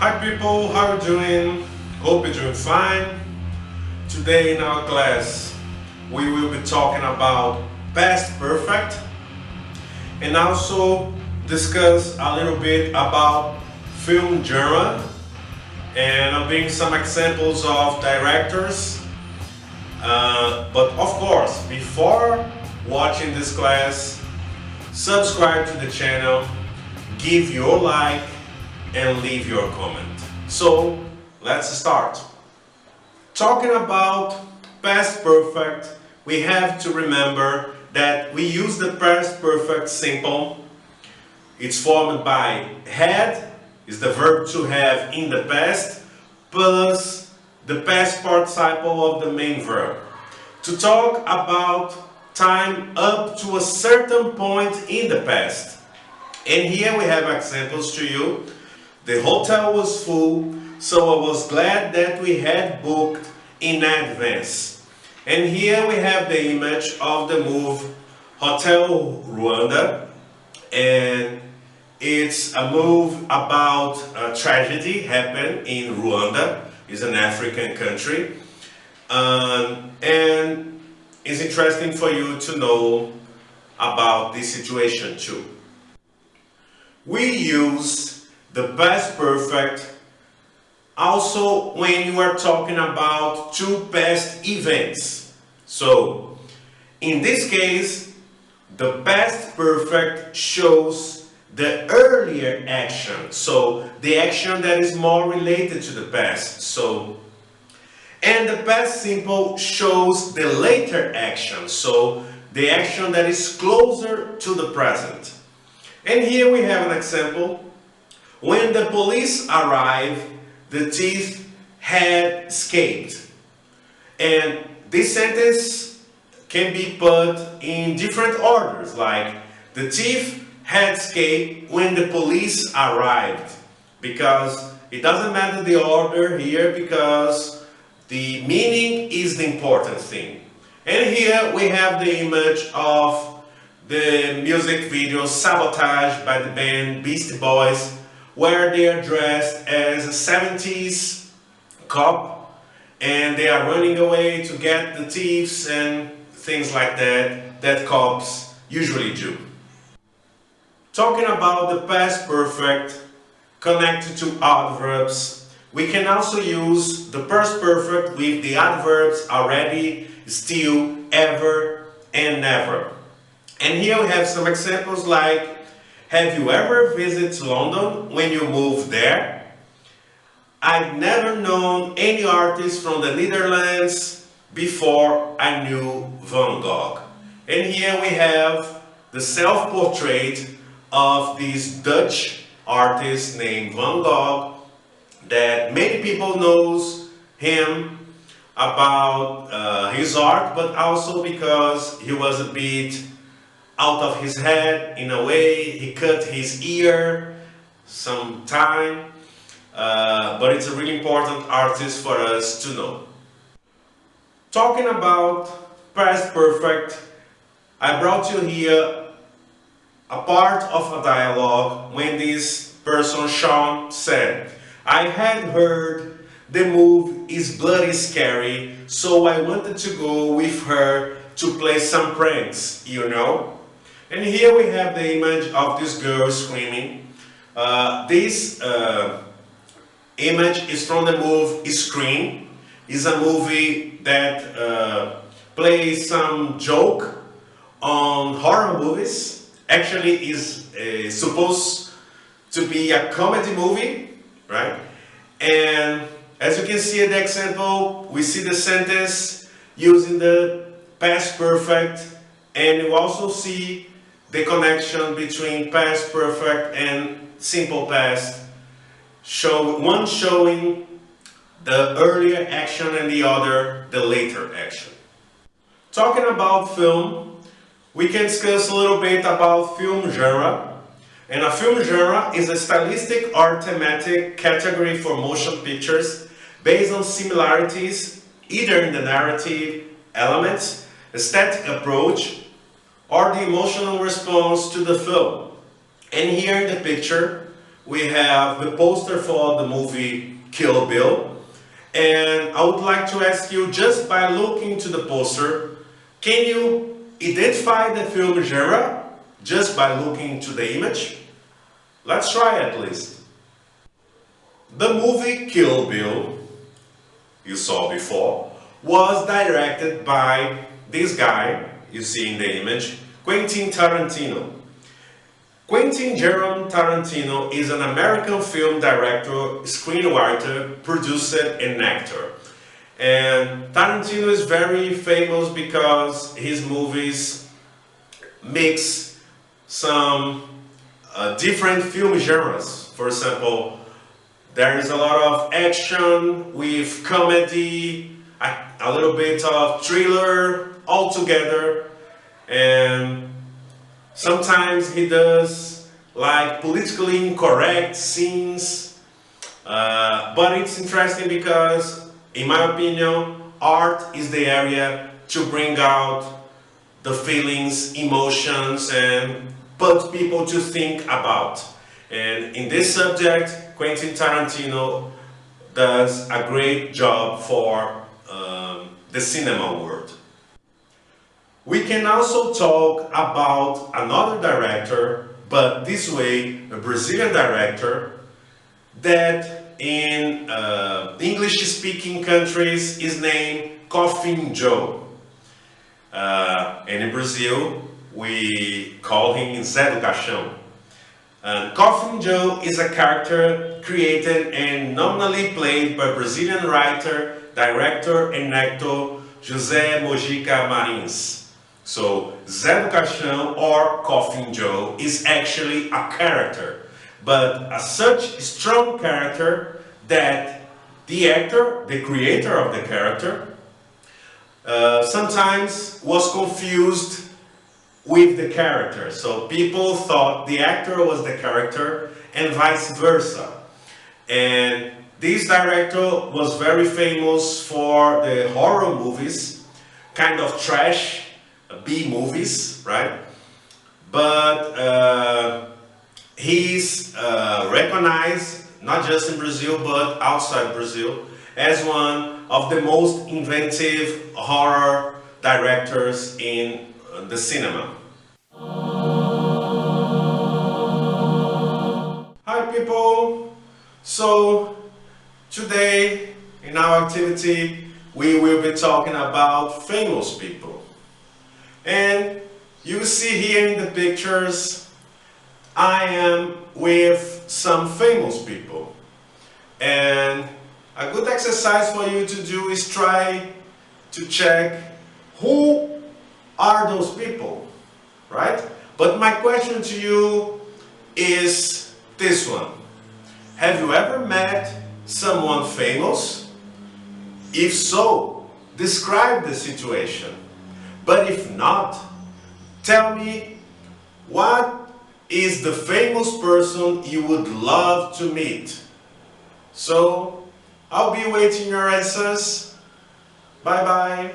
Hi people, how are you doing? Hope you're doing fine. Today in our class we will be talking about past perfect and also discuss a little bit about film genre, and I'll bring some examples of directors. But of course, before watching this class, subscribe to the channel, give your like and leave your comment. So let's start. Talking about past perfect, we have to remember that we use the past perfect simple. It's formed by had, is the verb to have in the past, plus the past participle of the main verb. To talk about time up to a certain point in the past. And here we have examples to you. The hotel was full, so I was glad that we had booked in advance. And here we have the image of the movie Hotel Rwanda, and it's a movie about a tragedy happened in Rwanda. It's an African country, and it's interesting for you to know about this situation too. We use the past perfect also when you are talking about two past events. So in this case, the past perfect shows the earlier action, so the action that is more related to the past. So, and the past simple shows the later action, so the action that is closer to the present. And here we have an example. When the police arrived, the thief had escaped. And this sentence can be put in different orders, like the thief had escaped when the police arrived, because it doesn't matter the order here, because the meaning is the important thing. And here we have the image of the music video Sabotage by the band Beastie Boys, where they are dressed as a 70s cop and they are running away to get the thieves and things like that cops usually do. Talking about the past perfect connected to adverbs, we can also use the past perfect with the adverbs already, still, ever, and never. And here we have some examples like, have you ever visited London when you moved there? I'd never known any artist from the Netherlands before I knew Van Gogh. And here we have the self-portrait of this Dutch artist named Van Gogh, that many people knows him about his art, but also because he was a bit out of his head in a way. He cut his ear sometime, but it's a really important artist for us to know. Talking about past perfect, I brought you here a part of a dialogue when this person, Sean, said, I had heard the movie is bloody scary, so I wanted to go with her to play some pranks, you know? And here we have the image of this girl screaming. This image is from the movie Scream. It's a movie that plays some joke on horror movies. Actually, is supposed to be a comedy movie, right? And as you can see in the example, we see the sentence using the past perfect, and you also see the connection between past perfect and simple past, one showing the earlier action and the other the later action. Talking about film, we can discuss a little bit about film genre. And a film genre is a stylistic or thematic category for motion pictures based on similarities either in the narrative elements, aesthetic approach, or the emotional response to the film. And here in the picture, we have the poster for the movie Kill Bill. And I would like to ask you, just by looking to the poster, can you identify the film genre just by looking to the image? Let's try at least. The movie Kill Bill, you saw before, was directed by this guy you see in the image, Quentin Tarantino. Quentin Jerome Tarantino is an American film director, screenwriter, producer, and actor. And Tarantino is very famous because his movies mix some different film genres. For example, there is a lot of action with comedy, a little bit of thriller all together, and sometimes he does like politically incorrect scenes, but it's interesting because, in my opinion, art is the area to bring out the feelings, emotions, and put people to think about. And in this subject, Quentin Tarantino does a great job for the cinema world. We can also talk about another director, but this way, a Brazilian director, that in English-speaking countries is named Coffin Joe. And in Brazil, we call him Zé do Caixão. Coffin Joe is a character created and nominally played by Brazilian writer, director, and actor José Mojica Marins. So, Zé do Caixão or Coffin Joe is actually a character, but such strong character that the actor, the creator of the character, sometimes was confused with the character. So people thought the actor was the character and vice versa. And this director was very famous for the horror movies, kind of trash B movies, right? But he's recognized, not just in Brazil, but outside Brazil, as one of the most inventive horror directors in the cinema. Hi people! So today in our activity we will be talking about famous people. And you see here in the pictures I am with some famous people. And a good exercise for you to do is try to check who are those people, right? But my question to you is this one. Have you ever met someone famous? If so, describe the situation. But if not, tell me what is the famous person you would love to meet. So, I'll be waiting your answers. Bye bye.